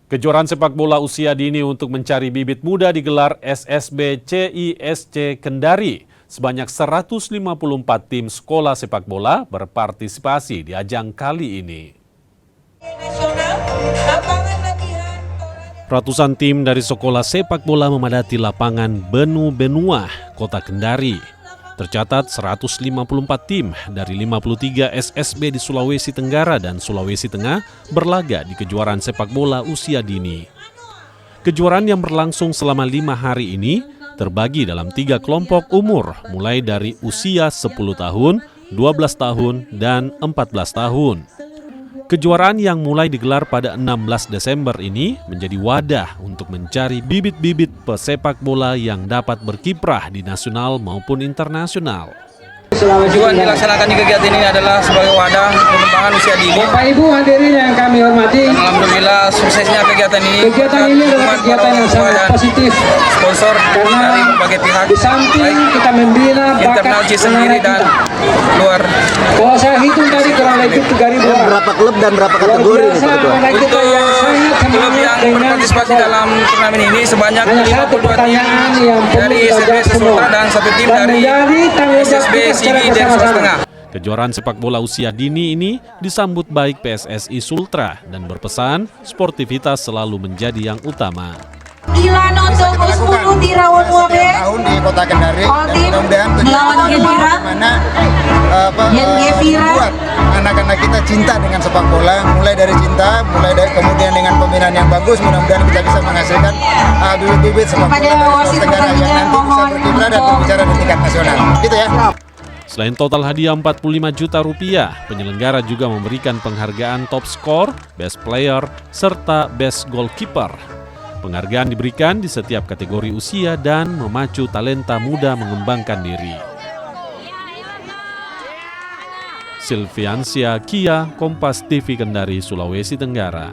Kejuaraan sepak bola usia dini untuk mencari bibit muda digelar SSB CISC Kendari. Sebanyak 154 tim sekolah sepak bola berpartisipasi di ajang kali ini. Ratusan tim dari sekolah sepak bola memadati lapangan Benu Benuah, Kota Kendari. Tercatat 154 tim dari 53 SSB di Sulawesi Tenggara dan Sulawesi Tengah berlaga di kejuaraan sepak bola usia dini. Kejuaraan yang berlangsung selama 5 hari ini terbagi dalam 3 kelompok umur, mulai dari usia 10 tahun, 12 tahun, dan 14 tahun. Kejuaraan yang mulai digelar pada 16 Desember ini menjadi wadah untuk mencari bibit-bibit pesepak bola yang dapat berkiprah di nasional maupun internasional. Tujuan dilaksanakan di kegiatan ini adalah sebagai wadah pengembangan usia dini. Bapak Ibu hadirin yang kami hormati. Alhamdulillah suksesnya kegiatan ini. Kegiatan ini adalah kegiatan yang sangat positif. Sponsor karena dari berbagai pihak. Di samping kita membina internal bakat sendiri dan luar. Kalau saya hitung tadi kurang lebih 3.000 orang. Berapa klub dan berapa kategori nih Pak Ketua? Untuk klub yang berpartisipasi dalam turnamen ini sebanyak 52 tim dari SSB Sesutra dan 1 tim dari SSB Sigi dari Sulawesi Tengah. Kejuaraan sepak bola usia dini ini disambut baik PSSI Sultra dan berpesan sportivitas selalu menjadi yang utama. Ilano Toko 10 di Rawon Wabe Tahun di Kota Kendari dan mudah-mudahan melawan Gevira mana buat anak-anak kita cinta dengan sepak bola, mulai dari cinta, kemudian dengan pembinaan yang bagus, mudah-mudahan kita bisa menghasilkan bibit-bibit sepak bola dari Tenggara yang nanti bisa berkiprah dan berbicara di tingkat nasional. Gitu ya. Selain total hadiah 45 juta rupiah, penyelenggara juga memberikan penghargaan top skor, best player, serta best goalkeeper. Penghargaan diberikan di setiap kategori usia dan memacu talenta muda mengembangkan diri. Silviansia Kia, Kompas TV Kendari, Sulawesi Tenggara.